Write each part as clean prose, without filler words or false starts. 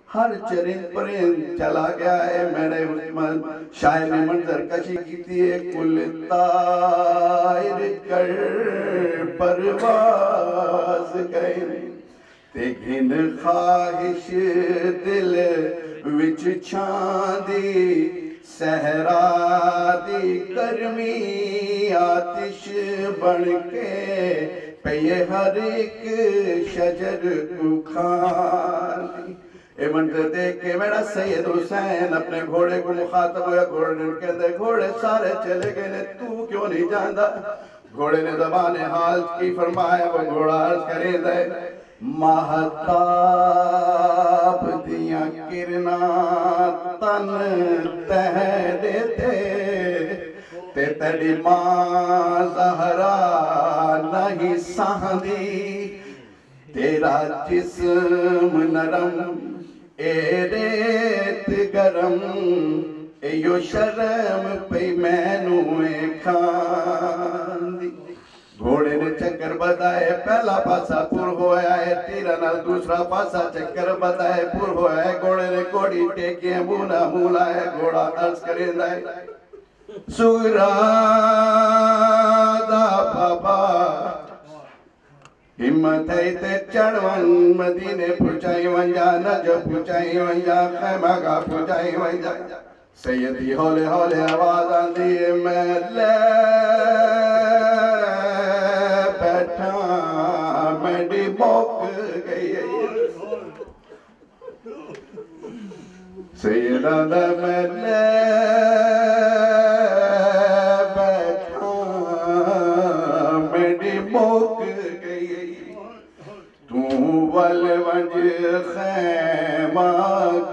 ہر چرند پرند چلا گیا ہے. میرے شاعر نے منظر کشی کی تھی. کل طائر کر پرواز گئے تیگن خواہش دل وچ چھاندی صحرا دی گرمی آتش بن کے پہ ہر ایک شجر کو کھاندی. اے منظر دیکھ کے میرا سید حسین اپنے گھوڑے کو مخاطب ہویا. گھوڑے کے اندر گھوڑے سارے چلے گئے نے تو کیوں نہیں جاندہ؟ گھوڑے نے زبان حال کی فرمایا. وہ گھوڑا عرض کرے دے مہتاب دیاں کرنا تن تہ دیتے تے تیری ماں زہرا نہیں سہندی. تیرا جسم نرم اے ریت گرم ایو شرم پئی مینویں کھاندی. گھوڑے نے چکر بتائے پہلا پاسا پور ہویا ہے. تیرا نال دوسرا پاسا چکر بتائے پور ہویا ہے. گھوڑے نے کوڑی ٹیکیں مونا مولا ہے. گھوڑا عرض کرے دائے سورا دا بابا ہمت ہے تے چڑھون مدینے پھچائی ونجا نجف پھچائی ونجا خیمہ پھچائی ونجا. سیدی ہولے ہولے آواز آندھی ہے میں لے بیٹھا میڈی موک گئی ہے. سیدہ دا میں لے بیٹھا میڈی موک گئی ہے. تو والونج خیمہ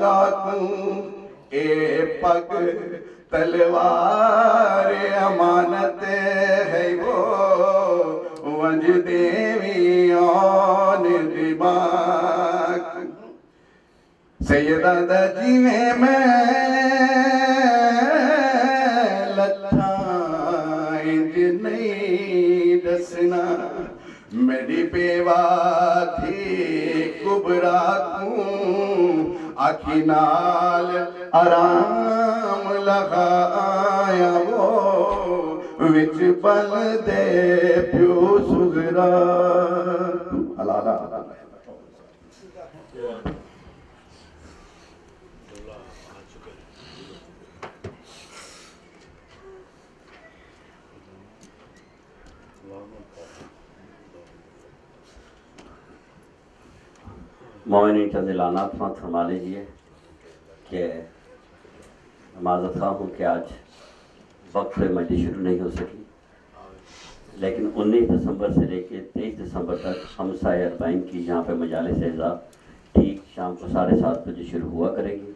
گاتوں اے پگ تلوار امانت ہے وہ ونج دیویان دماغ. سیدہ دا جیویں میں لٹھا انج نہیں دسنا. میری بیوہ تھی کبرا کوں آکھی نال آرام لگا آیا وہ وچ بل دے پیو سگرا. حلالہ مومنین چند اعلانات فرما لیجیے کہ معذرت خواہ ہوں کہ آج وقت پہ مجلس شروع نہیں ہو سکی، لیکن 19 دسمبر سے لے کے 23 دسمبر تک ہمسائے اربعین کی یہاں پہ مجالس اعزاز ٹھیک شام کو 7:30 بجے شروع ہوا کرے گی.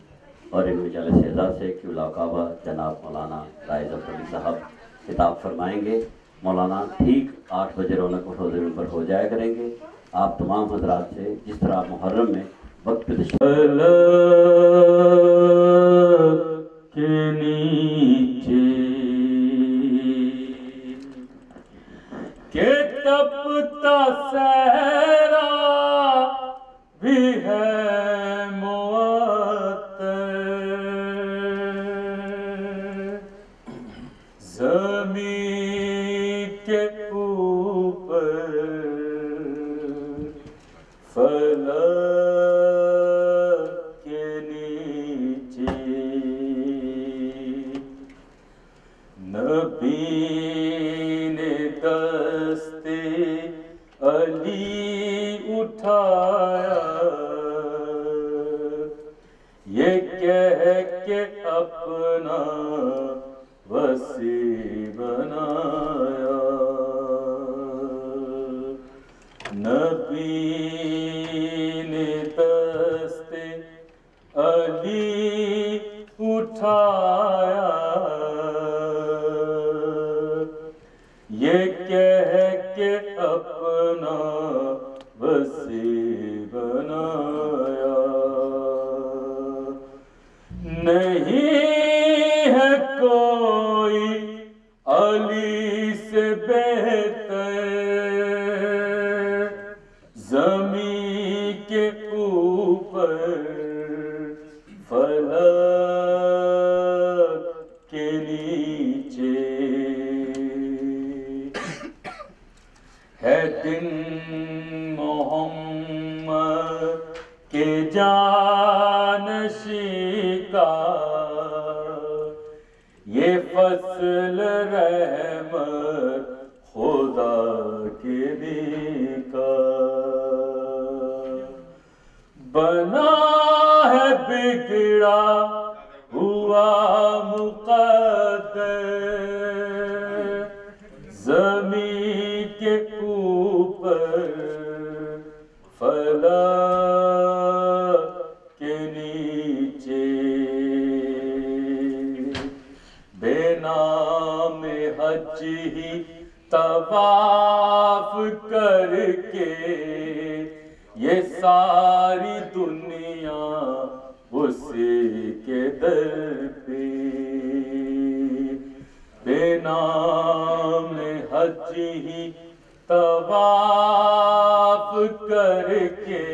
اور ان مجالس اعزاز سے کبلا کعبہ جناب مولانا رائے ظفر علی صاحب خطاب فرمائیں گے. مولانا ٹھیک 8 بجے رونق حوض منبر ہو جایا کریں گے. آپ تمام حضرات سے جس طرح محرم میں وقت پہ کے نیچے کہ تپتا صحرا بھی ہے معطر، زمین کے اوپر فلک کے نیچے نبی نے دست علی اٹھایا، یہ کہہ کے اپنا وسیع بنایا. نبی نے دست علی اٹھایا، یہ کہہ کے اپنا وسیع بنایا. نہیں ہے کوئی علی سے بہتر، زمین کے اوپر جانشین کا یہ فصل رحمت خدا کے دی کا بنا ہے بگڑا ہوا مقدر زمین کے اوپر فلک کے نیچے بے نام حج ہی طواف کر کے یہ ساری دنیا اسی کے در پہ بے نام حج ہی طواف کر کے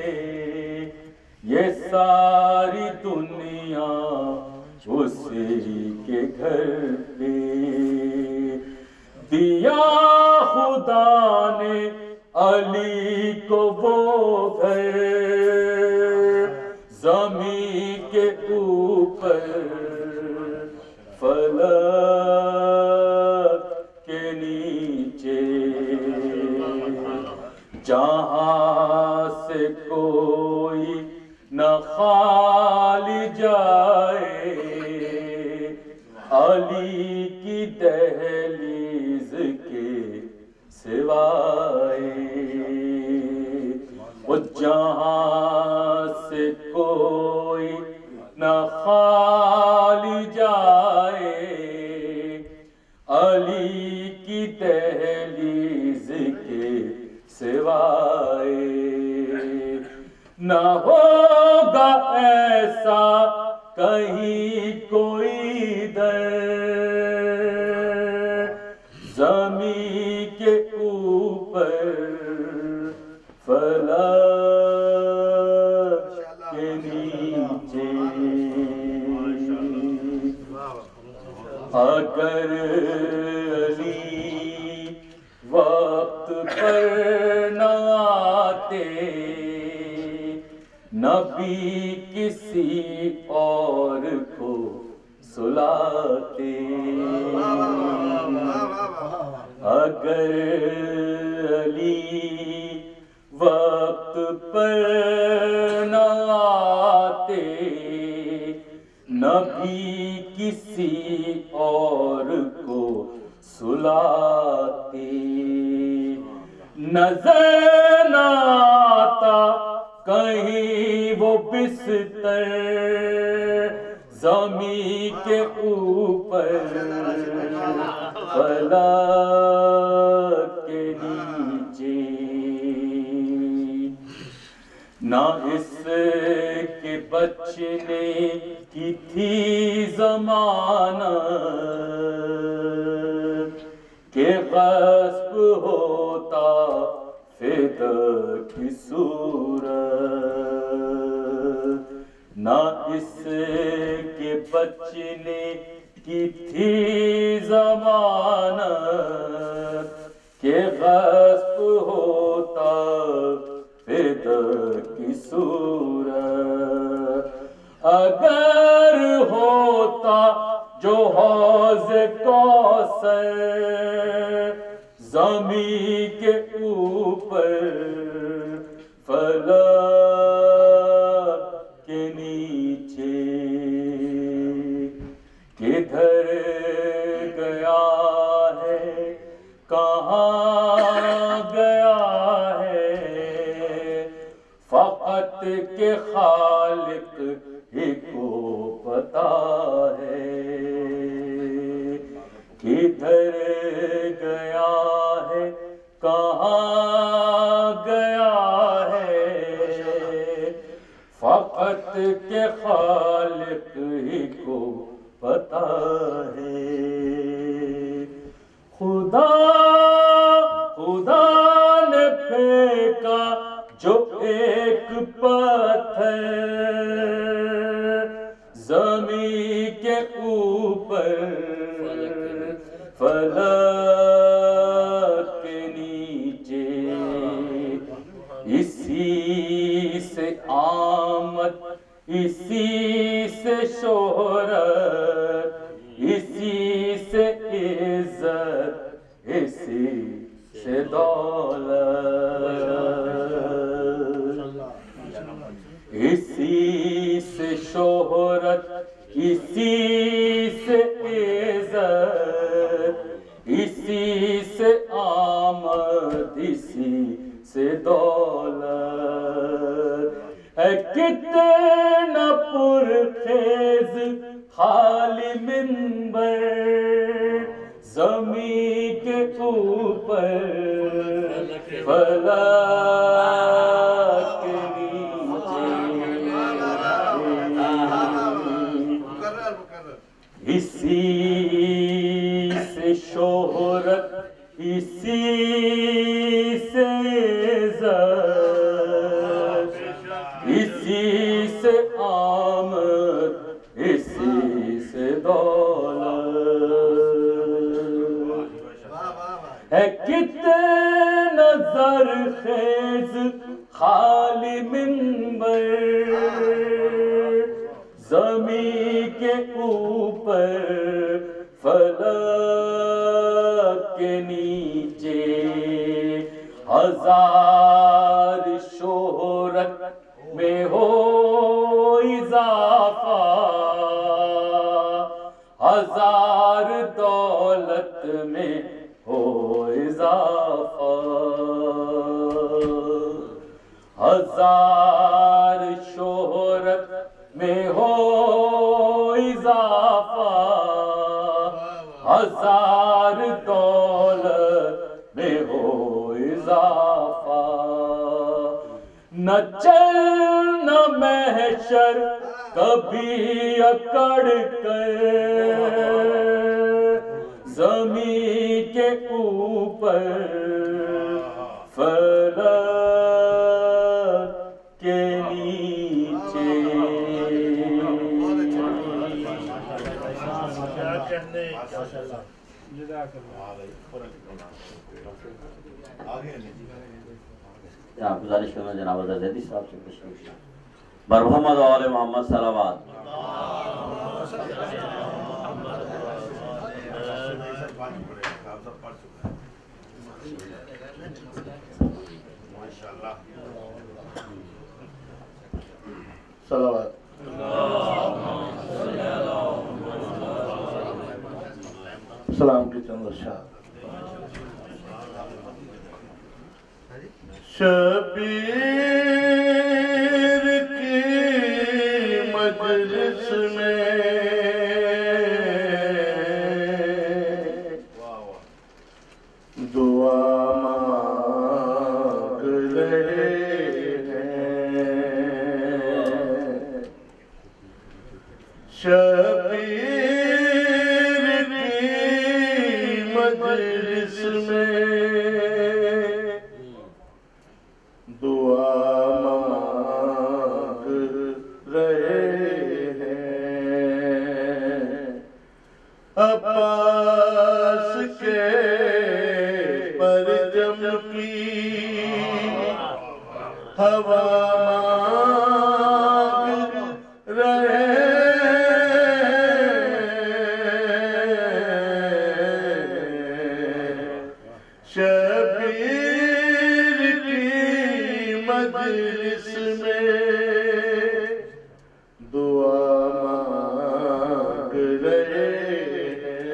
یہ ساری دنیا اسی کے گھر پہ دیا خدا نے علی کو وہ گھر زمین کے اوپر فلک کے نیچے جہاں سے کوئی نہ خالی جائے علی کی دہلیز کے سوائے وہ جہاں سے کوئی نہ خالی جائے علی کی دہلیز کے سوائے نہ ہوگا ایسا کہیں کوئی در زمین کے اوپر فلک کے نیچے اگر علی وقت پر نہ آتے نبی کسی اور کو سلاتے اگر علی وقت پر نہ آتے نبی کسی اور کو سلاتے نظر نہ آتا کہیں وہ بستر زمین کے اوپر فلک کے نیچے نہ اس کے بچنے کی تھی زمانہ کہ غصب ہوتا فدا کی صورت نہ اس کے بچنے کی تھی زمانہ کہ غصب ہوتا فدا کی صورت اگر ہوتا جو حوض کوثر زمین کے اوپر فلک کے نیچے کدھر گیا ہے کہاں گیا ہے فقط کے خالق ہی کو پتا ہے کدھر گیا ہے کہاں گیا ہے فقط کے خالق ہی کو پتا ہے خدا نے پھینکا جو ایک پتھر زمین کے اوپر فلک کے نیچے اسی سے آمد اسی سے شہرت، اسی سے عزت، اسی سے دولت، اسی سے شہرت، اسی سے عزت، اسی سے آمد، اسی سے دولت، ہے کتنا پرخیز خالی منبر زمین کے اوپر، فلک کے نیچے، اسی سے شہرت، اسی سے عزت، اسی سے آمد، اسی سے دولت، ہے کتنا زرخیز خالی منبر زمین کے اوپر، فلک کے نیچے، ہزار شہرت میں ہو اضافہ، ہزار دولت میں ہو اضافہ، ہزار شہرت میں ہو اضافہ، ہزار دولت میں ہو اضافہ، نہ چلنا محشر کبھی اکڑ کر زمین کے اوپر، فلک کے نیچے، گزارش کرنا جناب حضرت زیدی صاحب سے تشریف لائیں۔ بر محمد و آل محمد صلوات۔ صلوات۔ سلام کی چند اشعار۔ شبیر کی مجلس میں دعا مانگ رہے ہیں، شبیر کی مجلس میں دعا مانگ رہے ہیں، عباس کے پرچم کی ہوا مانگ رہے ہیں، شبیر کی مجلس میں دعا مانگ رہے ہیں،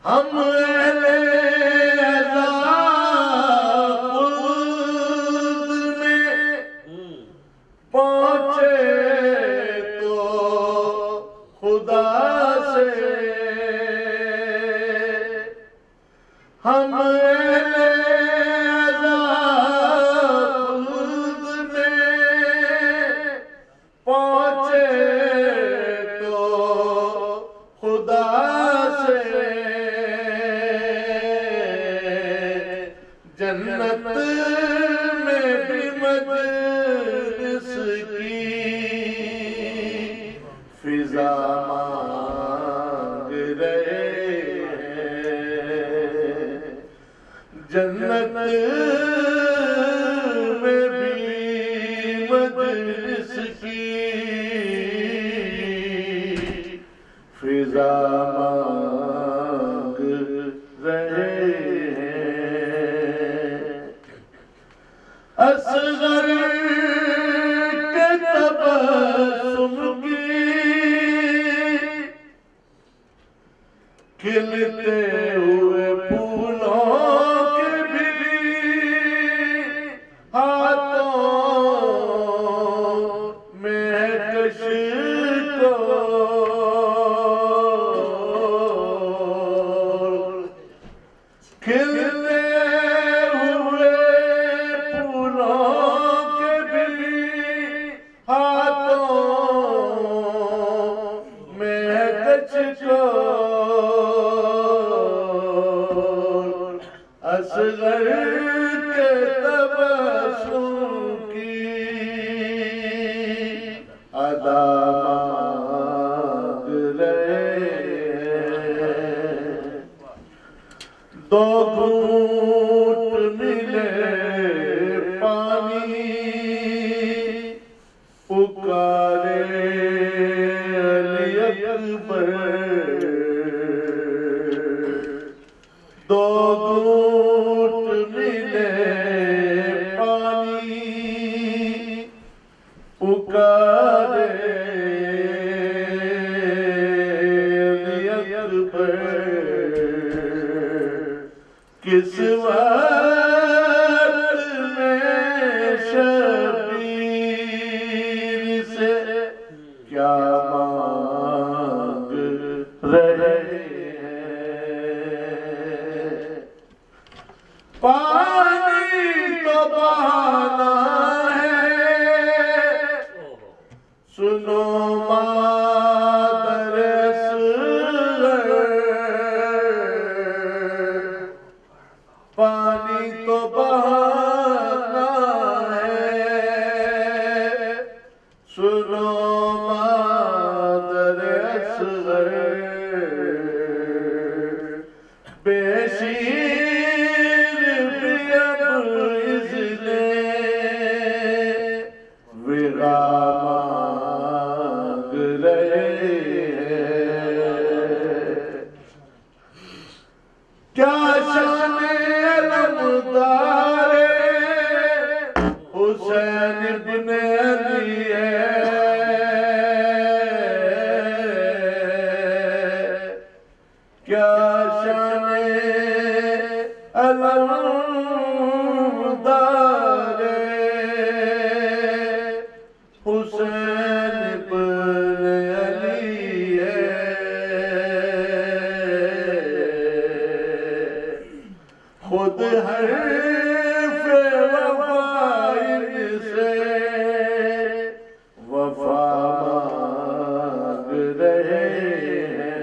ہم اہل خلد میں پہنچے تو خدا سے، ہم اہل خلد میں پہنچے تو خدا سے، جنت میں بھی مجلس کی فضا مانگ رہے ہیں، جنت میں بھی کھلتے ہوئے پھولوں کے بھی ہاتھوں میں کش کو کھلتے ہوئے پھولوں کے بھی ہاتھوں میں کچھ کو اصغر کے تبسم کی ادا مانگ رہے ہیں دو گھونٹ ملے پانی پکارے علی اکبر دو گھونٹ ملے پانی پکارے علی اکبر کس وقت میں شبیر سے کیا مانگ رہے ہیں پانی تو بہانا ہے سنو مادر اصغر پانی تو بہانا ہے سنو مادر اصغر بے شیر بھی اب اذن وغا مانگ رہے ہیں کیا شان علمدار حسین ابن علی ہے کیا شان علمدار حسین ابن علی ہے خود حرف وفا ان سے وفا مانگ رہے ہیں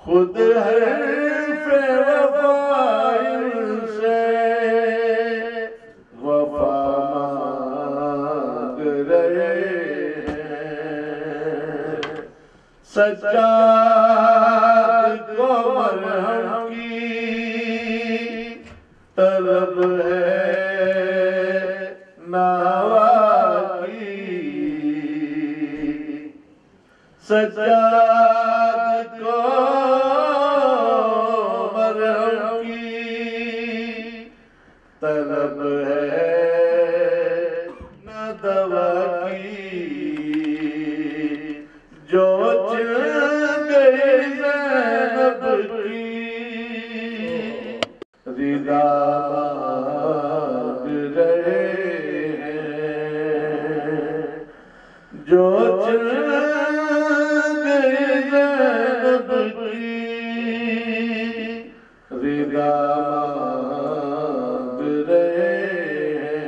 خود حرف وفا ان سے وفا مانگ رہے ہیں سجاد کو مرہم کی طلب ہے ناوا کی سجاد کو مرہم کی طلب ہے نہ دوا کی جو چل گئی زینب کی رضا مانگ رہے ہیں جو چل گئی زینب کی رضا مانگ رہے ہیں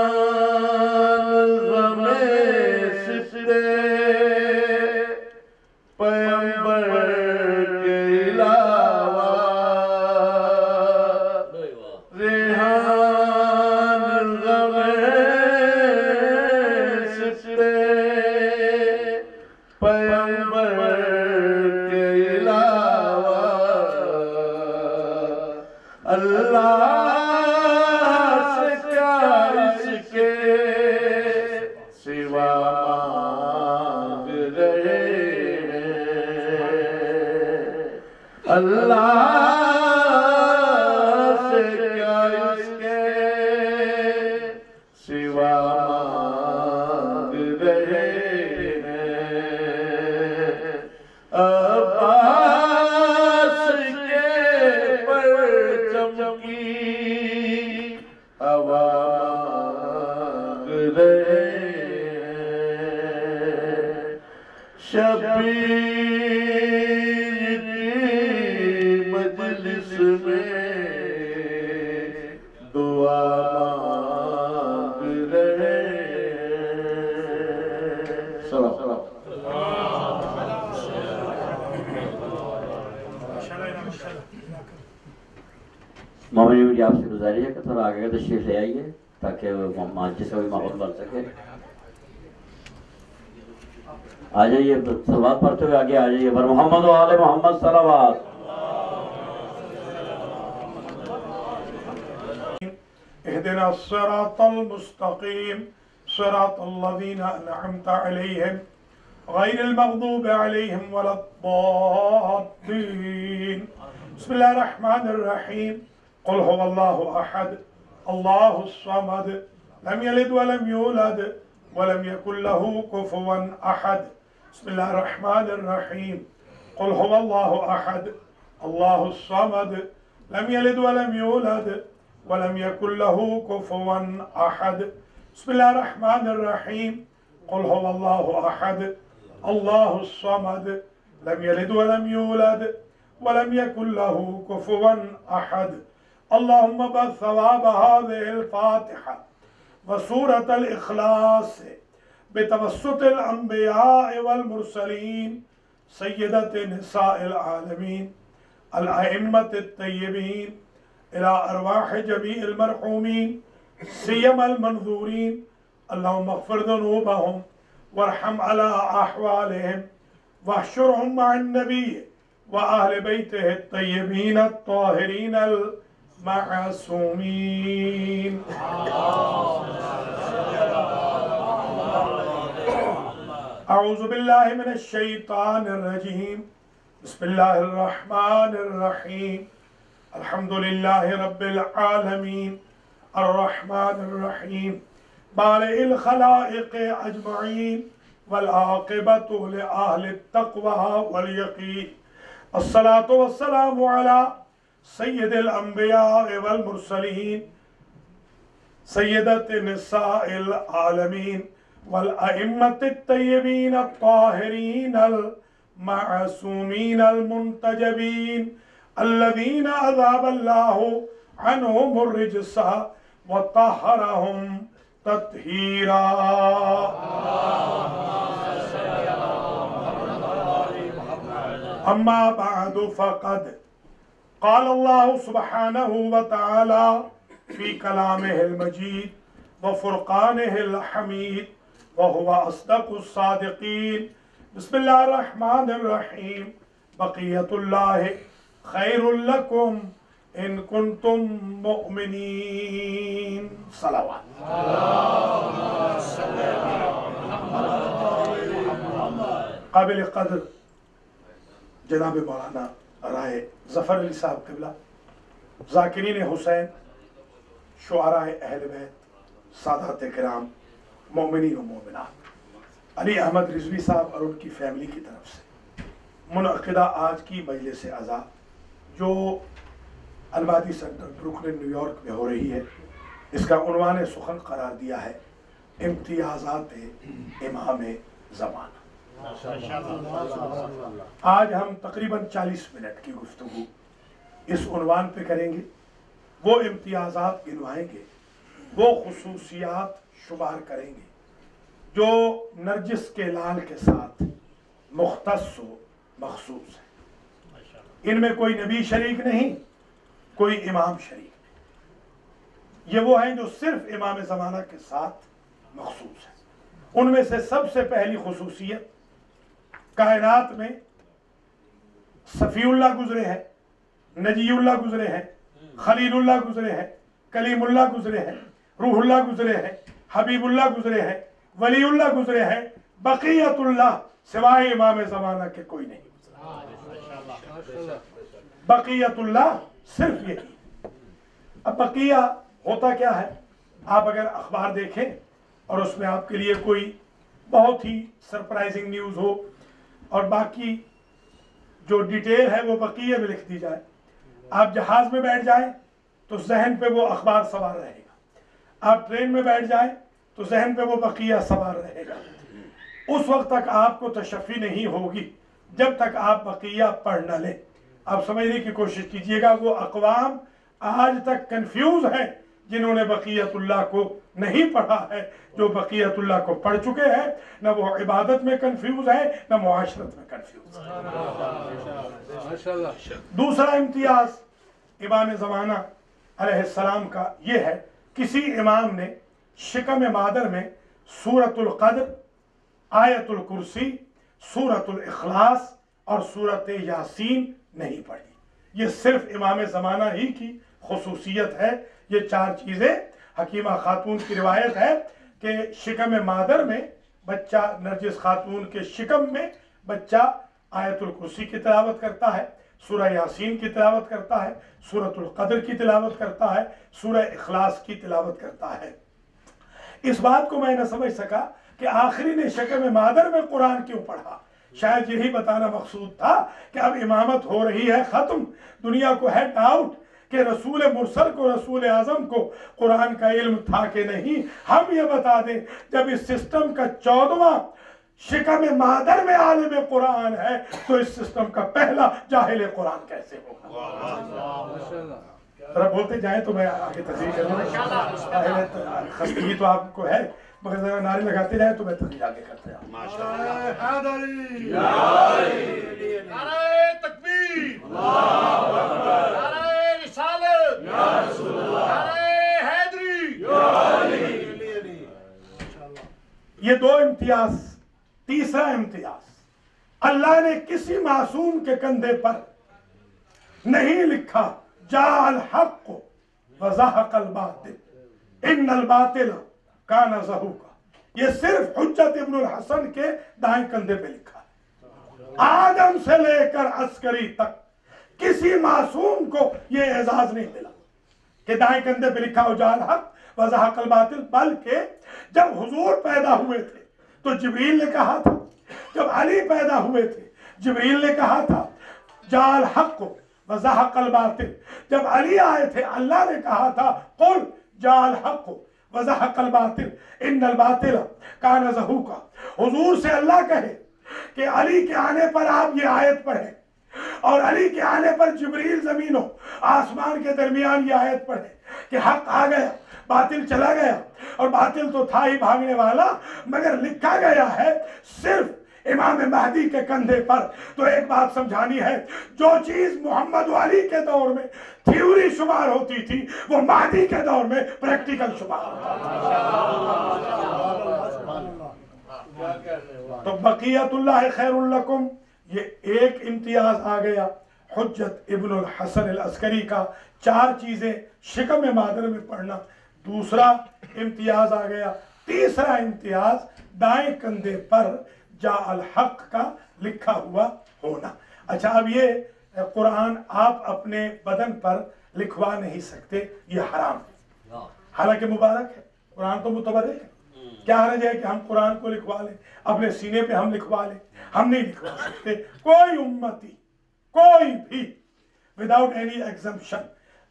ریحان غمِ سترے پیغمبر کے علاوہ ریحان غمِ سترے پیغمبر کے علاوہ اللہ سے کیا اس کے سوا مانگ رہے ہیں اللہ سے کیا اس کے سوا مانگ رہے کی ہوا مانگ رہے شبیر کی مجلس میں دعا مانگ رہے سلام مومن مجھے آپ سے گزارش ہے کہ تھوڑا آگے کا تشریف لے آئیے تاکہ مسجد کا بھی ماحول بن سکے. آ جائیے صلوات پڑھتے ہوئے آگے آ جائیے. پر محمد و آل محمد صلوات. اهدنا الصراط المستقيم صراط الذين أنعمت عليهم غير المغضوب عليهم ولا الضالين. بسم الله الرحمن الرحيم. قل هو الله أحد الله الصمد لم يلد ولم يولد ولم يكن له كفوا أحد. بسم الله الرحمن الرحيم. قل هو الله أحد الله الصمد لم يلد ولم يولد ولم يكن له كفوا أحد. بسم الله الرحمن الرحيم. قل هو الله أحد الله الصمد لم يلد ولم يولد ولم يكن له كفوا أحد. اللهم بثواب هذه الفاتحة وسورة الإخلاص بتوسط الأنبياء والمرسلين سيدة نساء العالمين الأئمة الطيبين إلى أرواح جميع المرحومين سيما المنذورين. اللهم اغفر ذنوبهم وارحم على أحوالهم واحشرهم مع النبي وأهل بيته الطيبين الطاهرين المعصومين. أعوذ بالله من الشيطان الرجيم. بسم الله الرحمن الرحيم. الحمد لله رب العالمين الرحمن الرحيم بارئ الخلائق أجمعين والعاقبة لأهل التقوى واليقين. الصلاة والسلام على سيد الأنبياء والمرسلين سيدة نساء العالمين والأئمة الطيبين الطاهرين المعصومين المنتجبين الذين أذهب الله عنهم الرجس وطهرهم تطهيرا. أما بعد فقد قال الله سبحانه وتعالى في كلامه المجيد وفرقانه الحميد وهو أصدق الصادقين. بسم الله الرحمن الرحيم. بقية الله خير لكم إن كنتم مؤمنين. صلوات. قابل قدر جناب مولانا رائے ظفر علی صاحب قبلہ، ذاکرین حسین، شعراء اہل بیت، سادات کرام، مومنین و مومنات، علی احمد رضوی صاحب اور ان کی فیملی کی طرف سے منعقدہ آج کی مجلس عزا جو المادی سینٹر بروکلن نیو یارک میں ہو رہی ہے، اس کا عنوان سخن قرار دیا ہے امتیازات امام زمانہ. آج ہم تقریباً 40 منٹ کی گفتگو اس عنوان پہ کریں گے. وہ امتیازات گنوائیں گے، وہ خصوصیات شمار کریں گے جو نرجس کے لال کے ساتھ مختص و مخصوص ہے. ان میں کوئی نبی شریک نہیں، کوئی امام شریک نہیں. یہ وہ ہیں جو صرف امام زمانہ کے ساتھ مخصوص ہیں. ان میں سے سب سے پہلی خصوصیت، کائنات میں صفی اللہ گزرے ہیں، نجی اللہ گزرے ہیں، خلیل اللہ گزرے ہیں، کلیم اللہ گزرے ہیں، روح اللہ گزرے ہیں، حبیب اللہ گزرے ہیں، ولی اللہ گزرے ہیں. بقیت اللہ سوائے امام زمانہ کے کوئی نہیں. بقیت اللہ صرف یہی. اب بقیہ ہوتا کیا ہے؟ آپ اگر اخبار دیکھیں اور اس میں آپ کے لیے کوئی بہت ہی سرپرائزنگ نیوز ہو اور باقی جو ڈیٹیل ہے وہ بقیہ میں لکھ دی جائے. آپ جہاز میں بیٹھ جائیں تو ذہن پہ وہ اخبار سوار رہے گا، آپ ٹرین میں بیٹھ جائیں تو ذہن پہ وہ بقیہ سوار رہے گا۔ اس وقت تک آپ کو تشفی نہیں ہوگی جب تک آپ بقیہ پڑھ نہ لیں۔ آپ سمجھنے کی کوشش کیجئے گا، وہ اقوام آج تک کنفیوز ہیں جنہوں نے بقیت اللہ کو نہیں پڑھا ہے، جو بقیت اللہ کو پڑھ چکے ہیں نہ وہ عبادت میں کنفیوز ہے نہ معاشرت میں کنفیوز ہے۔ دوسرا امتیاز امام زمانہ علیہ السلام کا یہ ہے، کسی امام نے شکم مادر میں سورۃ القدر، آیت الکرسی، سورۃ الاخلاص اور سورۃ یاسین نہیں پڑھی۔ یہ صرف امام زمانہ ہی کی خصوصیت ہے۔ یہ چار چیزیں، حکیمہ خاتون کی روایت ہے کہ شکم مادر میں بچہ، نرجس خاتون کے شکم میں بچہ آیت الکرسی کی تلاوت کرتا ہے، سورہ یاسین کی تلاوت کرتا ہے، سورۃ القدر کی تلاوت کرتا ہے، سورہ اخلاص کی تلاوت کرتا ہے۔ اس بات کو میں نہ سمجھ سکا کہ آخری نے شکم مادر میں قرآن کیوں پڑھا۔ شاید یہی بتانا مقصود تھا کہ اب امامت ہو رہی ہے ختم، دنیا کو ہے ڈاؤٹ کہ رسول مرسل کو، رسول اعظم کو قرآن کا علم تھا کہ نہیں۔ ہم یہ بتا دیں جب اس سسٹم کا 14واں شکم مادر میں عالم قرآن ہے تو اس سسٹم کا پہلا جاہل قرآن کیسے ہوگا؟ ذرا بولتے جائیں تو میں آگے تشریح کروں۔ خستگی تو آپ کو ہے مگر ذرا نعرے لگاتے جائیں تو میں تشریح آگے کرتا جاؤں۔ نعرہ تکبیر، نعرہ رسالت، نعرہ حیدری۔ یہ دو امتیاز۔ تیسرا امتیاز، اللہ نے کسی معصوم کے کندھے پر نہیں لکھا جاء الحق وزہق الباطل ان الباطل کان زہوقا۔ یہ صرف حجت ابن الحسن کے دائیں کندھے پہ لکھا ہے۔ آدم سے لے کر عسکری تک کسی معصوم کو یہ اعزاز نہیں ملا کہ دائیں کندھے پہ لکھا ہو جاء الحق وزہق الباطل، بلکہ جب حضور پیدا ہوئے تھے تو جبریل نے کہا تھا، جب علی پیدا ہوئے تھے جبریل نے کہا تھا جاء الحق وزہق الباطل، جب علی آئے تھے اللہ نے کہا تھا قل جاء الحق وزہق الباطل ان الباطل کان زہوقا۔ حضور سے اللہ کہے کہ علی کے آنے پر آپ یہ آیت پڑھیں، اور علی کے آنے پر جبریل زمین و آسمان کے درمیان یہ آیت پڑھیں کہ حق آ گیا، باطل چلا گیا، اور باطل تو تھا ہی بھاگنے والا مگر لکھا گیا ہے صرف امام مہدی کے کندھے پر۔ تو ایک بات سمجھانی ہے، جو چیز محمد و علی کے دور میں تھیوری شمار ہوتی تھی وہ مہدی کے دور میں پریکٹیکل شمار ہوتا ہے۔ تو بقیت اللہ خیر لکم، یہ ایک امتیاز آ گیا حجت ابن الحسن العسکری کا، چار چیزیں شکم مادر میں پڑھنا۔ دوسرا امتیاز آ گیا، تیسرا امتیاز دائیں کندھے پر جاء الحق کا لکھا ہوا ہونا۔ اچھا، اب یہ قرآن آپ اپنے بدن پر لکھوا نہیں سکتے، یہ حرام ہے، حالانکہ مبارک ہے، قرآن تو متبرک ہے۔ کیا حرج ہے کہ ہم قرآن کو لکھوا لیں، اپنے سینے پہ ہم لکھوا لیں؟ ہم نہیں لکھوا سکتے، کوئی امتی، کوئی بھی وداؤٹ اینی ایگزمپشن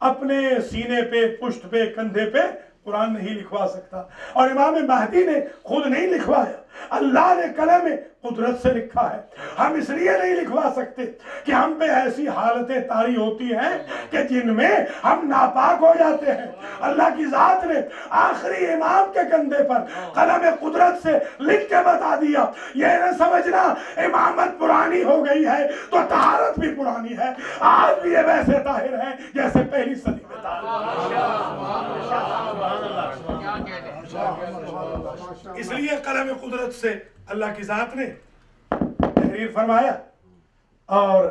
اپنے سینے پہ، پشت پہ، کندھے پہ قرآن نہیں لکھوا سکتا۔ اور امام مہدی نے خود نہیں لکھوایا، اللہ نے قلم قدرت سے لکھا ہے۔ ہم اس لیے نہیں لکھوا سکتے کہ ہم پہ ایسی حالتیں طاری ہوتی ہیں کہ جن میں ہم ناپاک ہو جاتے ہیں۔ اللہ کی ذات نے آخری امام کے کندھے پر قلم قدرت سے لکھ کے بتا دیا، یہ نہ سمجھنا امامت پرانی ہو گئی ہے تو طہارت بھی پرانی ہے، آج بھی یہ ویسے طاہر ہے جیسے پہلی صدی میں اس لیے قلم قدرت سے اللہ کی ذات نے تحریر فرمایا۔ اور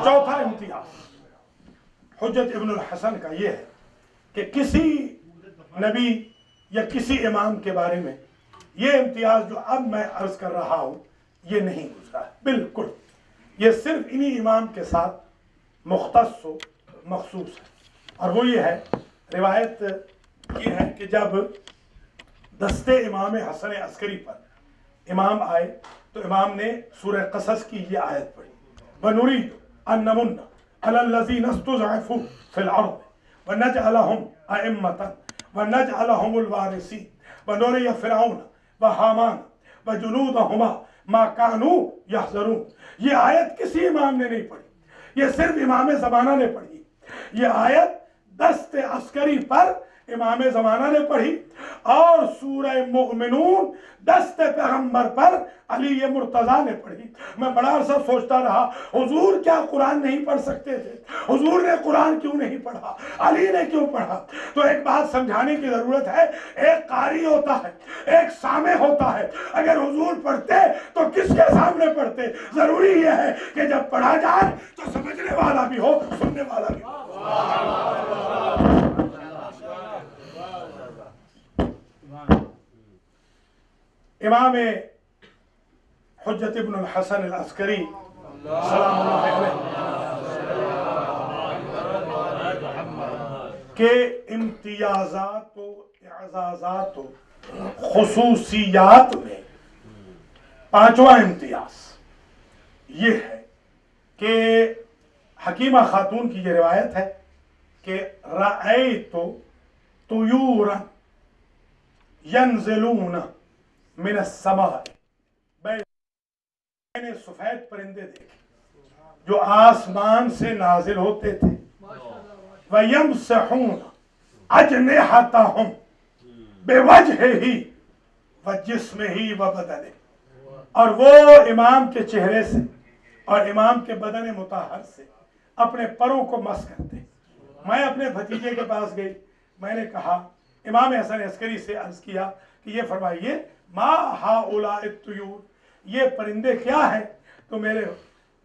چوتھا امتیاز حجت ابن الحسن کا یہ ہے کہ کسی نبی یا کسی امام کے بارے میں یہ امتیاز جو اب میں عرض کر رہا ہوں یہ نہیں گزرا ہے، بالکل یہ صرف انہی امام کے ساتھ مختص و مخصوص ہے۔ اور وہ یہ ہے، روایت یہ ہے کہ جب دستے امام حسن عسکری پر इमाम आए तो इमाम ने सूरह कसस की ये आयत पढ़ी, वनुरीदु अन नमुन्ना अलल लज़ीना इस्तुज़अफ़ू फ़िल अर्ज़ व नजअलहुम अइम्मतन व नजअलहुमुल वारिसीन व नुरिय फ़िरऔन व हामान व जुनूदहुमा मा कानू यहज़रून। ये आयत किसी इमाम ने नहीं पढ़ी, ये सिर्फ इमाम ज़माना ने पढ़ी। ये आयत दस्ते अस्करी पर इमाम ज़माना ने पढ़ी और सूरह मुमिनून दस्ते पैगंबर पर अली मुर्तज़ा ने पढ़ी। मैं बड़ा अरसा सोचता रहा, हुजूर क्या कुरान नहीं पढ़ सकते थे? हुजूर ने कुरान क्यों नहीं पढ़ा? अली ने क्यों पढ़ा? तो एक बात समझाने की जरूरत है, एक कारी होता है, एक सामे होता है। अगर हुजूर पढ़ते तो किसके सामने पढ़ते? जरूरी यह है कि जब पढ़ा जाए तो समझने वाला भी हो, सुनने वाला भी हो। इमाम हुज्जत इब्न अल-हसन अल-अस्करी सलामुल्लाह अलैह के इम्तियाज़ात व इज़ाज़ात व खुसूसियात में पांचवा इम्तियाज ये है कि हकीमा खातून की ये रिवायत है कि रअयतु तुयूरन यंज़िलूना मिनस समाए, मैंने सफेद परिंदे देखे जो आसमान से नाजिल होते थे। वयमसहून अजनिहतहुम बिवजहिही व जिस्मिही व बदने, और वो इमाम के चेहरे से और इमाम के बदन मुताहर से अपने परों को मस करते। मैं अपने भतीजे के पास गई, मैंने कहा, इमाम हसन अस्करी से अर्ज किया कि ये फरमाइए मा हाउलाए तुयूर, ये परिंदे क्या हैं? तो मेरे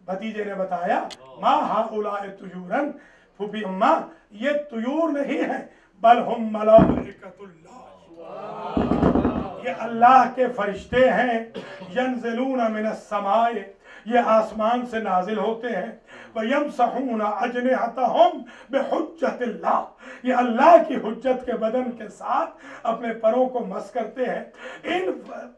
भतीजे ने बताया, मा हाउलाए तुयूरन, फूफी अम्मा ये तुयूर नहीं है, बल हुम मलाइकतुल्लाह, ये अल्लाह के फरिश्ते हैं। यंज़िलूना मिनस समाए, ये आसमान से नाजिल होते हैं। वयमसहूना अजनिहतहुम बिहुज्जतिल्लाह, ये अल्लाह की हुज्जत के बदन के साथ अपने परों को मस करते हैं। इन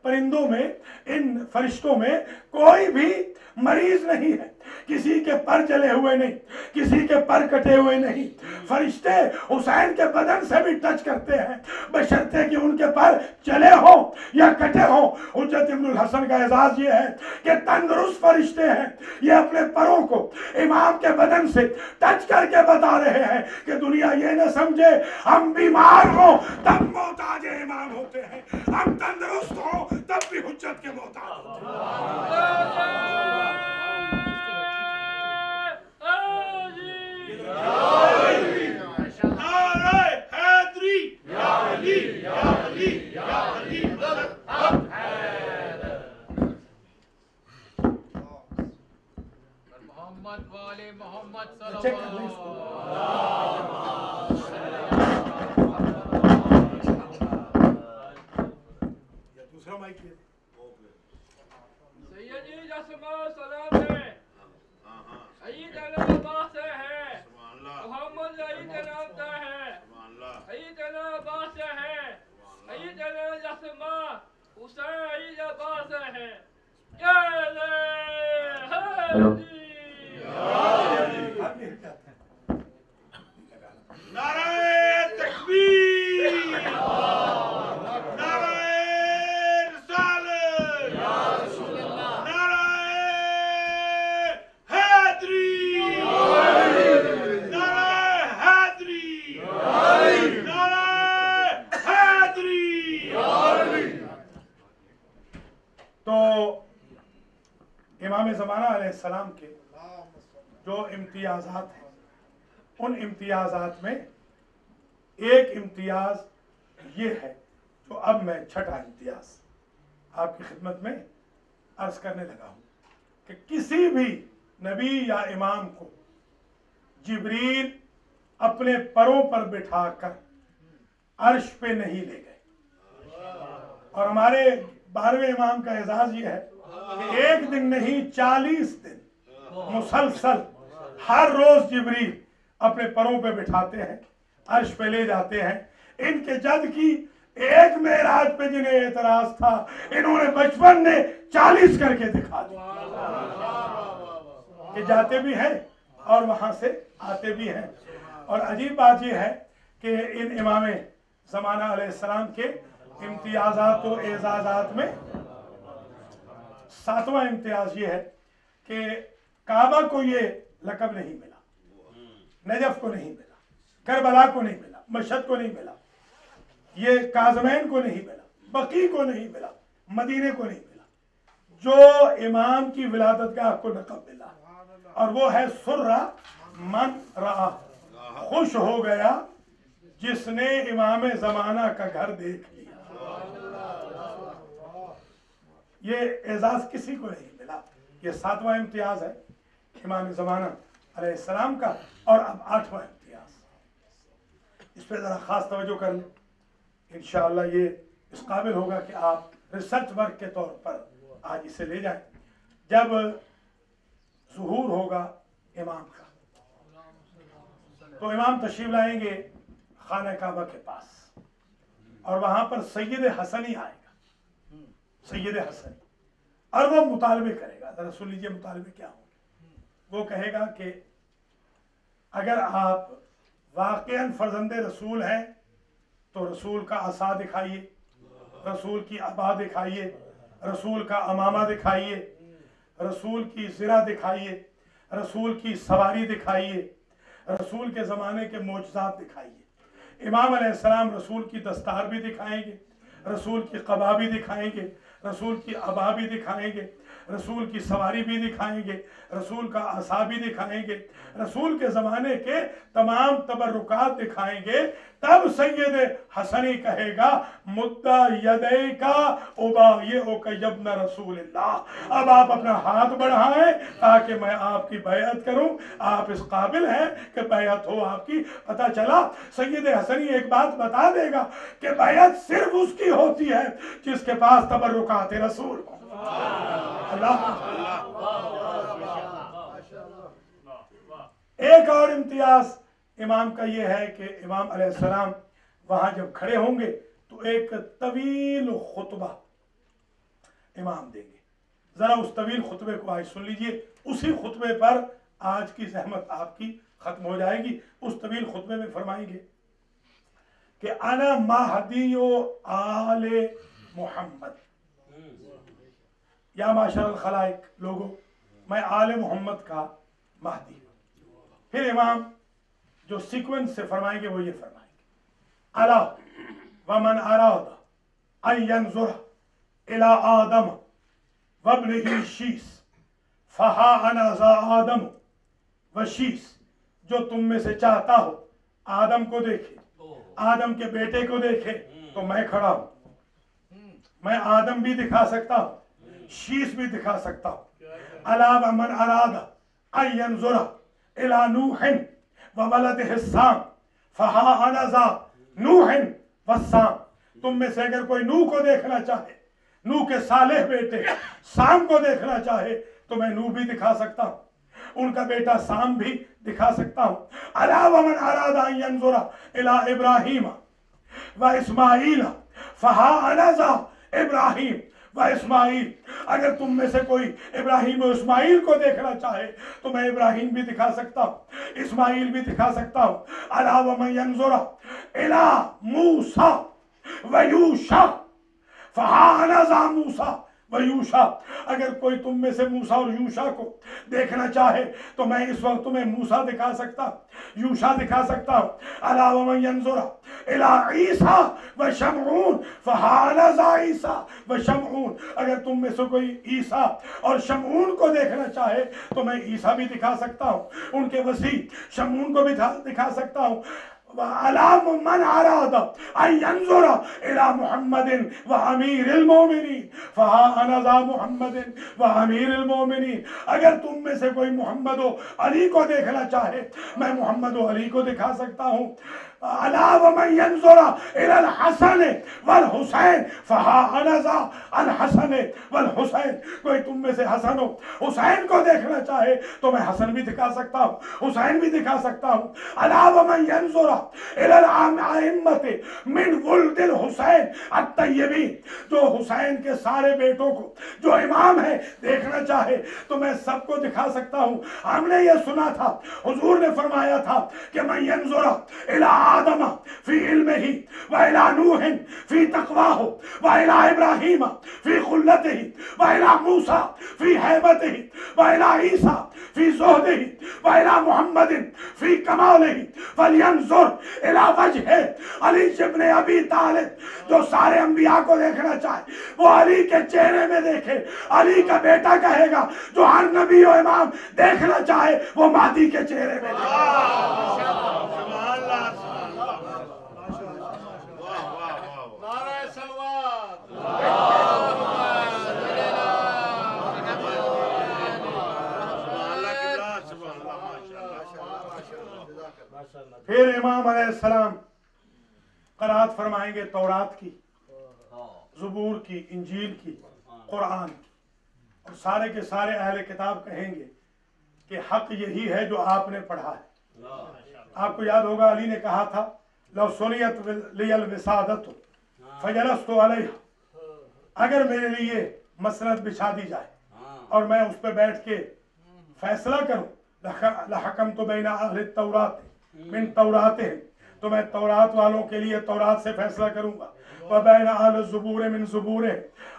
परिंदों में, इन फरिश्तों में कोई भी मरीज नहीं है, किसी के पर जले हुए नहीं, किसी के पर कटे हुए नहीं। फरिश्ते हुसैन के बदन से भी टच करते हैं, बशर्ते कि उनके पर चले हो या कटे हो। हुज्जत इब्नुल हसन का एजाज ये है कि तंदुरुस्त फरिश्ते हैं, ये अपने परों को इमाम के बदन से टच करके बता रहे हैं कि दुनिया ये न समझे हम बीमार हो तब मोहताज इमाम होते हैं, हम तंदुरुस्त हो तब भी हुज्जत के मोहताज होते हैं। मोहम्मद दूसरा माइक सैयदी जस्मा सलाम है, सईद अब्बास है, मोहम्मद सईद नामता है, सईद अब्बास है, सईद जस्मा हुसैन अब्बास है। नारे तकबीर, नारे रिसालत, नारे हैदरी, नारे हैदरी, नारे हैदरी। तो इमाम ज़माना अलैहिस्सलाम के जो इम्तियाज़ात हैं, उन इम्तियाज़ात में एक इम्तियाज़ ये है जो अब मैं छठा इम्तियाज़ आपकी खिदमत में अर्ज करने लगा हूँ कि किसी भी नबी या इमाम को जिब्रील अपने परों पर बिठाकर अर्श पे नहीं ले गए। और हमारे 12वें इमाम का एजाज ये है कि एक दिन नहीं 40 दिन मुसलसल हर रोज जिब्रील अपने परों पे बिठाते हैं, अर्श पे ले जाते हैं। इनके जद की एक मेराज पे जिन्हें एतराज था, इन्होंने बचपन में 40 करके दिखा दिया कि जाते भी हैं और वहां से आते भी हैं। और अजीब बात यह है कि इन इमाम ज़माना अलैहिस्सलाम के इम्तियाज़ात और एजाज़ात में 7वां इम्तियाज ये है कि काबा को ये लक़ब नहीं मिला, नजफ को नहीं मिला, करबला को नहीं मिला, मशहद को नहीं मिला, ये काज़मैन को नहीं मिला, बकी को नहीं मिला, मदीने को नहीं मिला। जो इमाम की विलादत गाह को लक़ब मिला और वो है सुर्रा मन रआ, खुश हो गया जिसने इमाम ज़माना का घर देख लिया। ये एजाज किसी को नहीं मिला। ये 7वां इम्तियाज है इमाम ज़माना अलैहिस्सलाम का। और अब 8वां इम्तियाज, इस पे ज़रा ख़ास तवज्जो कर लें। इंशाअल्लाह ये इस काबिल होगा कि आप रिसर्च वर्क के तौर पर आज इसे ले जाएं। जब ज़ुहूर होगा इमाम का, तो इमाम तशरीफ लाएंगे खाना काबा के पास और वहां पर सैयद हसनी आएगा, सैयद हसनी, और वो मुतालबे करेगा। जरा सुन लीजिए मुतालबे क्या होंगे। वो कहेगा कि अगर आप वाक़ईन फर्जंदे रसूल हैं तो रसूल का असा दिखाइए, रसूल की अबा दिखाइए, रसूल का अमामा दिखाइए, रसूल की ज़िरा दिखाइए, रसूल की सवारी दिखाइए, रसूल के ज़माने के मोजज़ात दिखाइए। इमाम अलैहिस्सलाम रसूल की दस्तार भी दिखाएंगे, रसूल की क़बा भी दिखाएंगे, रसूल की अबा भी दिखाएंगे, रसूल की सवारी भी दिखाएंगे, रसूल का असा भी दिखाएंगे, रसूल के ज़माने के तमाम तबर्रुकात दिखाएंगे। तब सैयद हसनी कहेगा मुद्दा यदै का उबायिउ का यब्न रसूलिल्लाह, अब आप अपना हाथ बढ़ाएं ताकि मैं आपकी बैअत करूं। आप इस काबिल हैं कि बैअत हो आपकी। पता चला सैयद हसनी एक बात बता देगा कि बैअत सिर्फ उसकी होती है जिसके पास तबर्रुकात रसूल हो। एक और इम्तियाज इमाम का यह है कि इमाम अलैहिस्सलाम वहां जब खड़े होंगे तो एक तवील खुतबा इमाम देंगे। जरा उस तवील खुतबे को आज सुन लीजिए। उसी खुतबे पर आज की जहमत आपकी खत्म हो जाएगी। उस तवील खुतबे में फरमाएंगे कि अना महदियो आले मोहम्मद, या माशरल खलाइक लोगों, मैं आले मोहम्मद का महदी हूं। फिर इमाम जो सीक्वेंस से फरमाएंगे वो ये फरमाएंगे, अला वमन अराद अन यंजुर इला आदम वब्निही शीस फहा अना ज़ा आदम व शीस, जो तुम में से चाहता हो आदम को देखे, आदम के बेटे को देखे, तो मैं खड़ा हूं। मैं आदम भी दिखा सकता हूं, शीश भी दिखा सकता हूं। अला मन अरादा अन यंजुरा इला नूहिन व वलदिहि साम फहा अना ज़ा नूहिन व साम, तुम में से अगर कोई नूह को देखना चाहे, नूह के सालेह बेटे साम को देखना चाहे, तो मैं नूह भी दिखा सकता हूं, उनका बेटा साम भी दिखा सकता हूं। अला मन अरादा अन यंजुरा इला इब्राहीम व इस्माईल फहा अना ज़ा इब्राहीम व इस्माईल, अगर तुम में से कोई इब्राहीम और इस्माईल को देखना चाहे तो मैं इब्राहीम भी दिखा सकता हूं, इस्माईल भी दिखा सकता हूं। अला व मन यंजुरा इला मूसा व यूशा फहा अना ज़ा मूसा व यूशा, अगर कोई तुम में से मूसा और यूशा को देखना चाहे तो मैं इस वक्त तुम्हें मूसा दिखा सकता हूं, यूशा दिखा सकता हूं। अला व मन यंजुरा इला ईसा व शमऊन फहा अना ज़ा ईसा व शमऊन, अगर तुम में से कोई ईसा और शमऊन को देखना चाहे तो मैं ईसा भी दिखा सकता हूं, उनके वसी शमऊन को भी दिखा सकता हूं। अला मन अरादा अन यंजुरा इला मुहम्मदिन व अमीरिल मोमिनीन फहा अना ज़ा मुहम्मदिन व अमीरिल मोमिनीन, अगर तुम में से कोई मोहम्मद व अली को देखना चाहे मैं मोहम्मद व अली को दिखा सकता हूँ। अला वमन यंजुरा इलल हसन वल हुसैन फहा अनज़ा अल हसन वल हुसैन। कोई तुम में से हसन हो हुसैन को देखना चाहे तो मैं हसन भी दिखा सकता हूँ, हुसैन भी दिखा सकता हूँ। अला वमन यंजुरा इलल आइम्मति मिन वुल्दिल हुसैन अत-तय्यबीन, जो हुसैन के सारे बेटों को जो इमाम है देखना चाहे तो मैं सबको दिखा सकता हूँ। हमने ये सुना था, हुजूर ने फरमाया था कि मैं यंजुरा इला आदम फी इल्मिही व इला नूह फी तक़वाहु व इला इब्राहीम फी खुल्लतिही व इला मूसा फी हैबतिही व इला ईसा फी ज़ुहदिही व इला मुहम्मदिन फी कमालिही फलयंजुर इला वजहि अली इब्न अबी तालिब। जो सारे अंबिया को देखना चाहे वो अली के चेहरे में देखे। अली का बेटा कहेगा जो हर नबी और इमाम देखना चाहे वो महदी के चेहरे में फिर इमाम अलैहिस्सलाम क़राअत फरमाएंगे तौरात की, ज़बूर की, इंजील की, कुरान की, और सारे के सारे अहले किताब कहेंगे कि हक यही है जो आपने पढ़ा है। आपको याद होगा अली ने कहा था लौ सुनियत लियल विसादत फजलस्तु अलैहा, अगर मेरे लिए मसनद बिछा दी जाए और मैं उस पर बैठ के फैसला करूं लहकमतु बैना अहले तौरात मिन तौराते, तो मैं तौरात वालों के लिए तौरात से फैसला करूंगा, व बैना अहले ज़बूर मिन ज़बूर,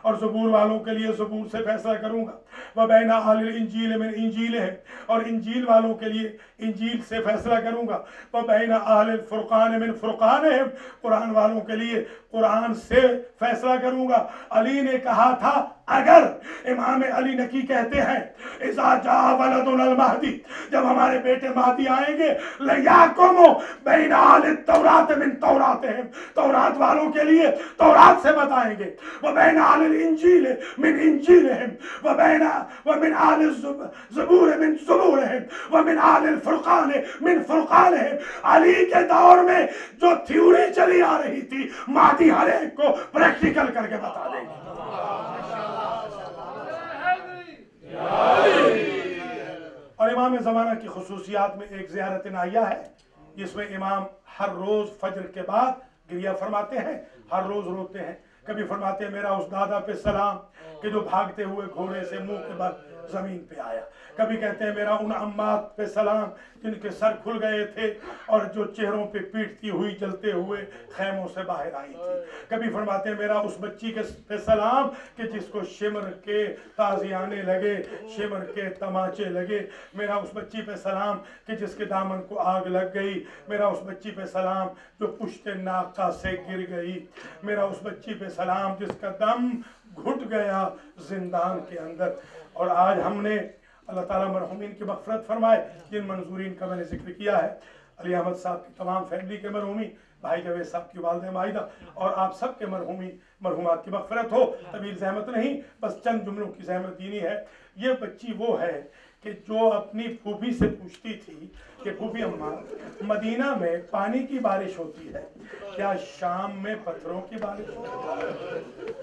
और ज़बूर वालों के लिए ज़बूर से फैसला करूंगा, व बैना अहले इंजील मिन इंजील है, और इंजील वालों के लिए इंजील से फैसला करूंगा, व बैना अहले फ़ुरक़ान मिन फ़ुरक़ान है, कुरान वालों के लिए कुरान से फैसला करूंगा। अली ने कहा था अगर इमाम अली नकी कहते हैं इज़ा जा वलदुल महदी, जब हमारे बेटे महदी आएंगे लयाकुमु बैना अहले तौरात मिन तौरातिहिम, तौरात वालों के लिए तौरात से बताएंगे, व बैना अहले इंजील मिन इंजीलिहिम, व मिन अहले ज़बूर मिन ज़बूरिहिम, व मिन अहले फ़ुरक़ान मिन फ़ुरक़ानिहिम। अली के दौर में जो थ्योरी चली आ रही थी महदी हर एक को प्रैक्टिकल करके बता देंगे। और इमाम ज़माना की खुसूसियात में एक ज़ियारत नाहिया है जिसमें इमाम हर रोज़ फजर के बाद गिरिया फरमाते हैं, हर रोज़ रोते हैं। कभी फरमाते हैं मेरा उस दादा पे सलाम कि जो भागते हुए घोड़े से मुंह के बल जमीन पे आया। कभी कहते हैं मेरा उन अम्मात पे सलाम जिनके सर खुल गए थे और जो चेहरों पे पीटती हुई जलते हुए खैमों से बाहर आई थी। कभी फरमाते हैं मेरा उस बच्ची के पे सलाम कि जिसको शिमर के ताज़ियाने लगे, शिमर के तमाचे लगे। मेरा उस बच्ची पे सलाम कि जिसके दामन को आग लग गई। मेरा उस बच्ची पे सलाम जो पुश्ते नाका से गिर गई। मेरा उस बच्ची पे सलाम जिसका दम घुट गया जिंदान के अंदर। और आज हमने अल्लाह ताला मरहूमीन की मग़फ़िरत फरमाए, जिन मंजूरीन का मैंने जिक्र किया है, अली अहमद साहब की तमाम फैमिली के मरहूमी, भाई जावेद साहब की वालिदा माहिदा और आप सब के मरहूमात की मग़फ़िरत हो। तवील ज़हमत नहीं, बस चंद जुमलों की ज़हमत दीनी है। ये बच्ची वो है कि जो अपनी फूफी से पूछती थी कि फूफी अम्मा मदीना में पानी की बारिश होती है, क्या शाम में पत्थरों की बारिश होती है?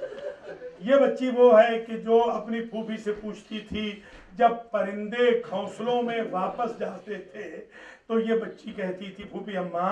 ये बच्ची वो है कि जो अपनी फूफी से पूछती थी जब परिंदे घोंसलों में वापस जाते थे तो ये बच्ची कहती थी फूफी अम्मा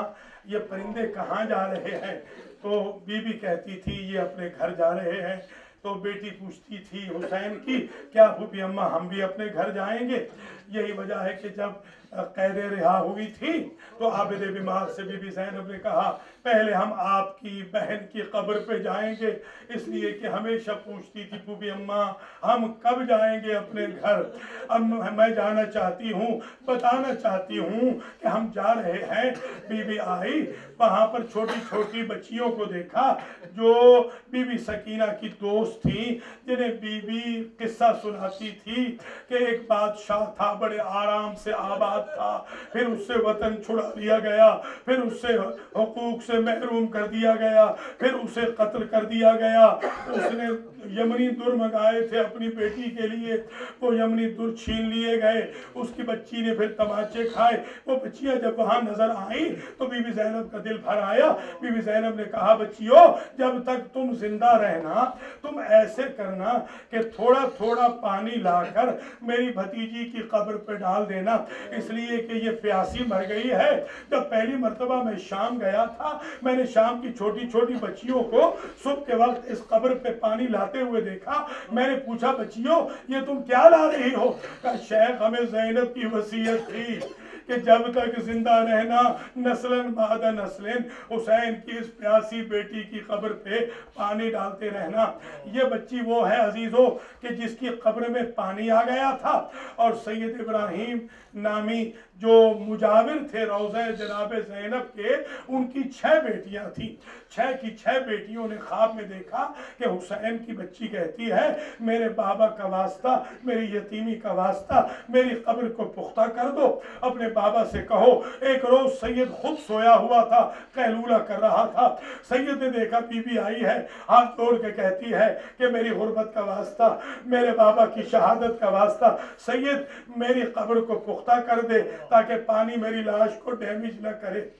ये परिंदे कहाँ जा रहे हैं? तो बीबी कहती थी ये अपने घर जा रहे हैं। तो बेटी पूछती थी हुसैन की क्या फूफी अम्मा हम भी अपने घर जाएंगे? यही वजह है कि जब कैद रिहा हुई थी तो आबिद बीमार से बीबी ज़ैनब ने कहा पहले हम आपकी बहन की कब्र पे जाएंगे, इसलिए कि हमेशा पूछती थी फूफी अम्मा हम कब जाएंगे अपने घर। अब मैं जाना चाहती हूँ, बताना चाहती हूँ कि हम जा रहे हैं। बीबी आई, वहाँ पर छोटी छोटी बच्चियों को देखा जो बीबी सकीना की दोस्त थी, जिन्हें बीबी किस्सा सुनाती थी कि एक बादशाह था, बड़े आराम से आबाद औलाद था, फिर उससे वतन छुड़ा लिया गया, फिर उससे हुकूक से महरूम कर दिया गया, फिर उसे कत्ल कर दिया गया। उसने यमनी दुर मंगाए थे अपनी बेटी के लिए, वो यमनी दुर छीन लिए गए। उसकी बच्ची ने फिर तमाचे खाए। वो बच्चियां जब वहां नजर आई तो बीबी ज़ैनब का दिल भर आया। बीबी ज़ैनब ने कहा, बच्चियों जब तक तुम जिंदा रहना तुम ऐसे करना कि थोड़ा थोड़ा पानी लाकर मेरी भतीजी की कब्र पे डाल देना, इसलिए कि ये प्यासी मर गई है। जब पहली मर्तबा मैं शाम गया था, मैंने शाम की छोटी छोटी बच्चियों को सुबह के वक्त इस कब्र पे पानी लाते हुए देखा। मैंने पूछा, बच्चियों ये तुम क्या ला रही हो? कहा, शेख हमें ज़ैनब की वसीयत थी कि जब तक जिंदा रहना नस्लन बाद नस्लन हुसैन की इस प्यासी बेटी की कब्र पे पानी डालते रहना। ये बच्ची वो है अजीजों कि जिसकी कब्र में पानी आ गया था, और सैयद इब्राहिम नामी जो मुजाविर थे रोज़े जनाब ज़ैनब के, उनकी 6 बेटियां थी। 6 की 6 बेटियों ने ख्वाब में देखा कि हुसैन की बच्ची कहती है, मेरे बाबा का वास्ता, मेरी यतीमी का वास्ता, मेरी कब्र को पुख्ता कर दो। अपने बाबा से कहो। एक रोज सैयद खुद सोया हुआ था, कहलूला कर रहा था। सैयद ने देखा बीबी आई है, हाथ तोड़ के कहती है कि मेरी गुर्बत का वास्ता, मेरे बाबा की शहादत का वास्ता, सैयद मेरी कब्र को पुख्ता कर दे ताकि पानी मेरी लाश को डैमेज न करे।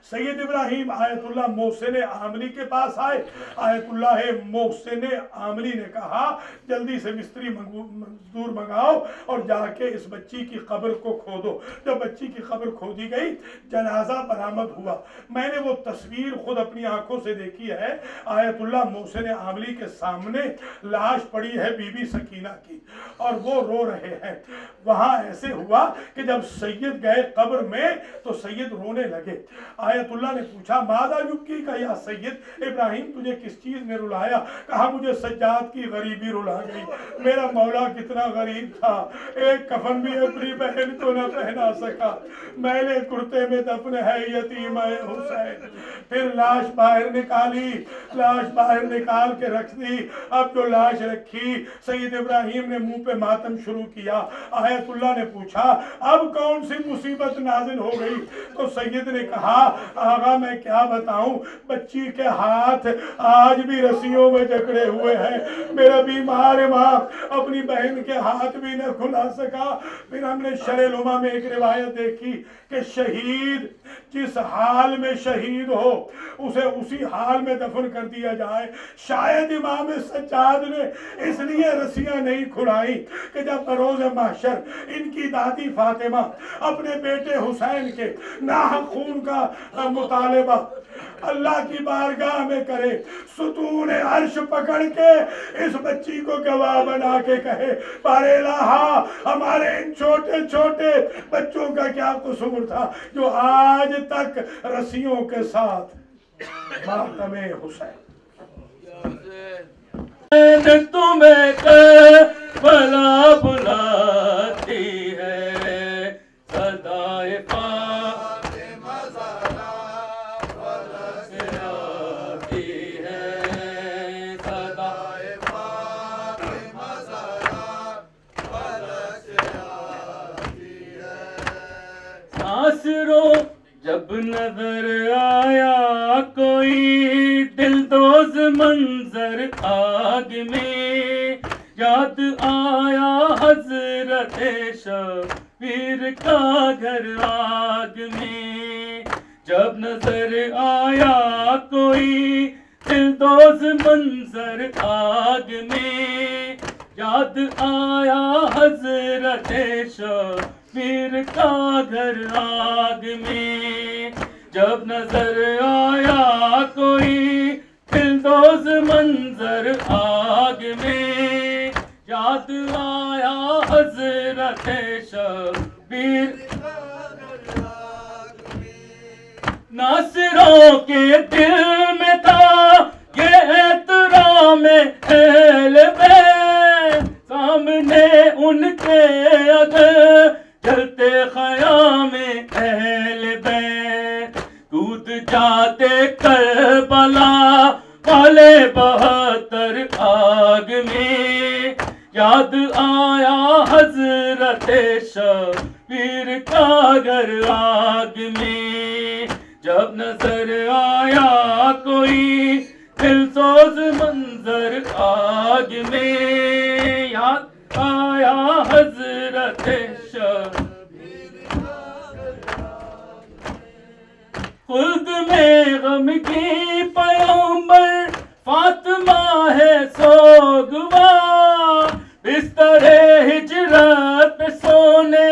सैयद इब्राहिम आयतुल्लाह मोहसिन आमली के पास आए। आयतुल्लाह मोहसिन आमली ने कहा, जल्दी से मिस्त्री मजदूर मंगाओ और जाके इस बच्ची की कब्र को खोदो। जब बच्ची की कब्र खोदी गई, जनाजा बरामद हुआ। मैंने वो तस्वीर खुद अपनी आंखों से देखी है। आयतुल्लाह मोहसिन आमली के सामने लाश पड़ी है बीबी सकीना की, और वो रो रहे हैं। वहां ऐसे हुआ कि जब सैयद गए कब्र में तो सैयद रोने लगे। आयतुल्लाह ने पूछा, मादा युबकी का या सैयद इब्राहिम, तुझे किस चीज ने रुलाया? कहा, मुझे सज्जाद की गरीबी रुला गई। मेरा मौला कितना गरीब था, एक कफन भी अपनी बहन को न पहना सका, मैले कुर्ते में दफन है यतीम है हुसैन। फिर लाश बाहर निकाली, लाश बाहर निकाल के रख दी। अब जो लाश रखी, सैयद इब्राहिम ने मुंह पे मातम शुरू किया। आयतुल्लाह ने पूछा, अब कौन सी मुसीबत नाजिल हो गई? तो सैयद ने कहा, आगा मैं क्या बताऊं, बच्ची के हाथ आज भी रस्सियों में जकड़े हुए हैं। मेरा बीमार माँ अपनी बहन के हाथ भी न खुला सका। फिर हमने शरे-लुमा में एक रिवायत देखी कि शहीद जिस हाल में शहीद हो उसे उसी हाल में दफन कर दिया जाए। शायद इमाम सज्जाद ने इसलिए रस्सियां नहीं खुलाई कि जब बरोज महशर इनकी दादी फातिमा अपने बेटे हुसैन के नाहक खून का मुतालिबा अल्लाह की बारगाह में करे, सुतून अर्श पकड़ के इस बच्ची को गवाह बना के कहे, बारेलाहा हमारे इन छोटे छोटे बच्चों का क्या कसूर था जो आज तक रस्सियों के साथ मातमे हुसैन। तुम्हें भला बुलाती है सदाए फातिमा ज़हरा फलक आती है, सदाए फातिमा ज़हरा फलक आती है। नासिरो जब नजर आया कोई दिलदोज मंजर आग में, याद आया हजरत शबीर का घर आग में। जब नजर आया कोई दिलदोज मंजर आग में, याद आया हजरत शबीर का घर आग में। जब नजर आया कोई दिलदोज मंजर आग में, याद आया हजरत शबीर नासिरों के दिल में था ये एहतराम अहल बैत, सामने उनके अगर चलते ख़याम अहल बैत, कूद जाते करबला वाले 72 आग में। याद आया हजरत پیر کا گھر آگ میں، جب نظر آیا کوئی دل سوز منظر آگ میں، یاد آیا حضرت خلد میں غم کی پیغمبر فاطمہ ہے سوگوار، بستر ہجرت پہ سونے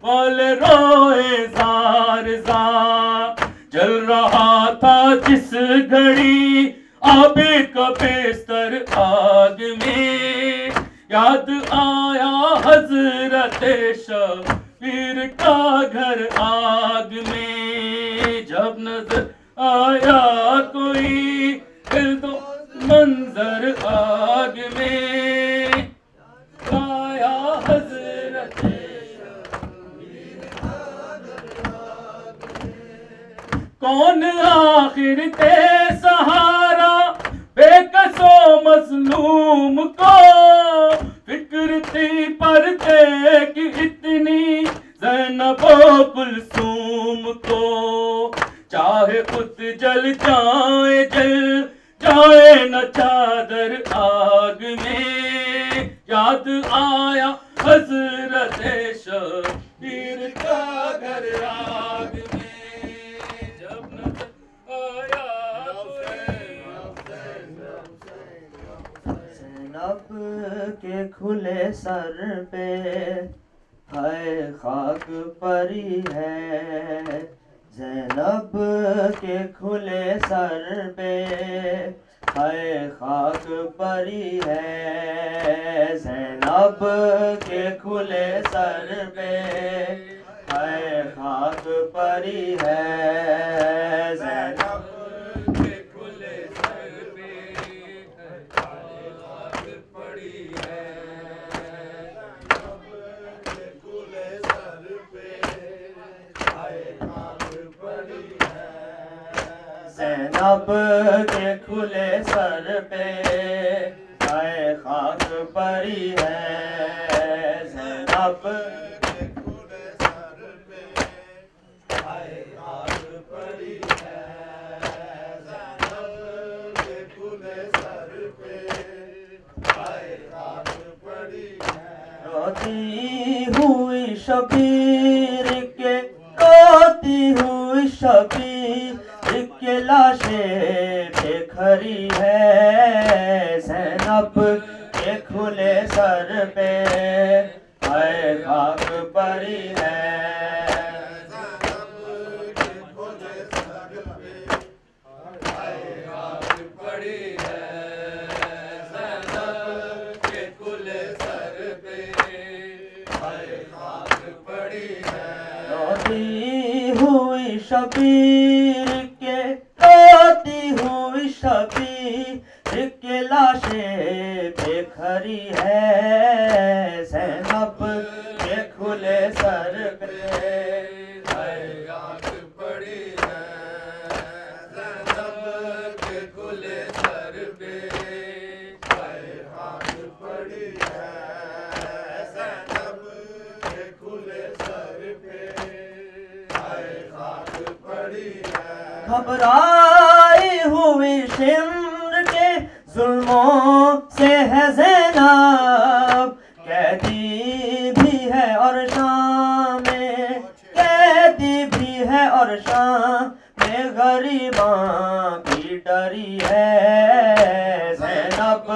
والے روئے زار زار، جل رہا تھا جس گھڑی آبے کا بستر آگ میں، یاد آیا حضرت شبیر کا گھر آگ میں، جب نظر آیا کوئی دل دو منظر آگ میں، آیا حضرت کون آخر تے سہارا بے کس و مظلوم کو، فکر تھی پردے کی اتنی زینب و کلثوم کو، چاہے خود جل جائے نہ چادر آگ میں، یاد آیا حضرت شبیر کا گھر آگ میں، جب نظر آیا زینب کے کھلے سر پہ ہائے خاک پری ہے، زینب کے کھلے سر پہ ہائے خاک پری ہے، زینب کے کھلے سر پہ ہائے خاک پری ہے، زینب کے کھلے سر پہ خاک پڑی ہے، زینب کے کھلے سر پہ ہائے خاک پری ہے، زینب کے کھلے سر پہ ہائے خاک پری ہے، زینب کے کھلے سر پہ ہائے خاک پری ہے، روتی ہوئی شبیر کے روتی ہوئی شبیر کے لاشیں پہ کھڑی ہے، زینب کے کھلے سر پہ ہائے خاک پری ہے، زینب کے کھلے سر پہ ہائے خاک پری ہے، زینب کے کھلے سر پہ ہائے خاک پری ہے، روتی ہوئی شبیر روتی ہوئی شبیر کے لاشیں پہ کھڑی ہے، زینب کے کھلے سر پہ ہائے خاک پڑی ہے، زینب کے کھلے سر پہ ہائے خاک پڑی ہے، زینب کے کھلے سر پہ ہائے خاک پڑی ہے، گھبرائی ہوئی شمر کے ظلموں سے ہے زینب، قیدی بھی ہے اور شام میں قیدی بھی ہے اور شام میں غریباں کی ڈری ہے، زینب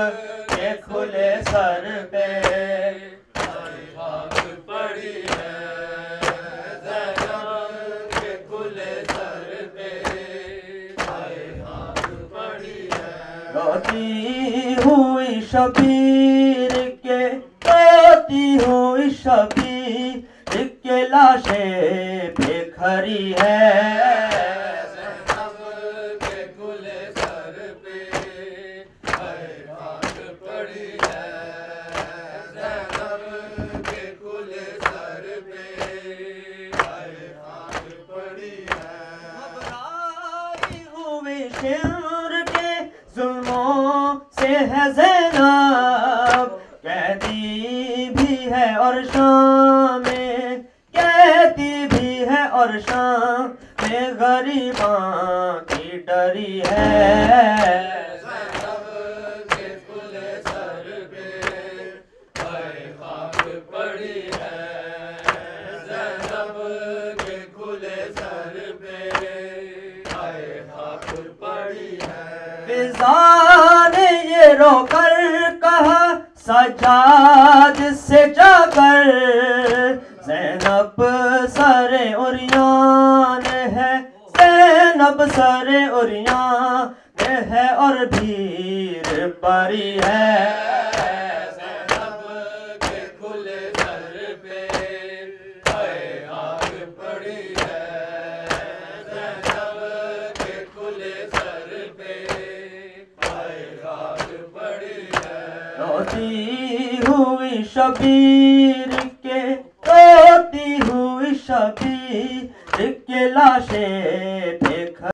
کے کھلے سر پہ ہائے خاک پڑی ہے، زینب کے کھلے سر پہ روتی ہوئی شبیر کے روتی ہوئی شبیر کے لاشیں پہ کھڑی ہے، زینب کے کھلے سر پہ ہائے خاک پڑی ہے، زینب کے کھلے سر پہ ہائے خاک پڑی ہے، گھبرائی ہوئی شمر کے ظلموں سے ہے زینب، قیدی بھی ہے اور شام میں اور شام میں غریباں کی ڈری ہے زینب کے کھلے سر پہ آئے خاک پڑی ہے زینب کے کھلے سر پہ آئے خاک پڑی ہے فضا نے یہ رو کر کہا سجاد سے جا کر زینب سر عریان ہے زینب سر عریان ہے اور بھیر بری ہے زینب کے کھلے سر پہ آئے خاک پڑی ہے زینب کے کھلے سر پہ آئے خاک پڑی ہے روتی ہوئی شبیر کے روتی ہوئی شبیر کے لاشیں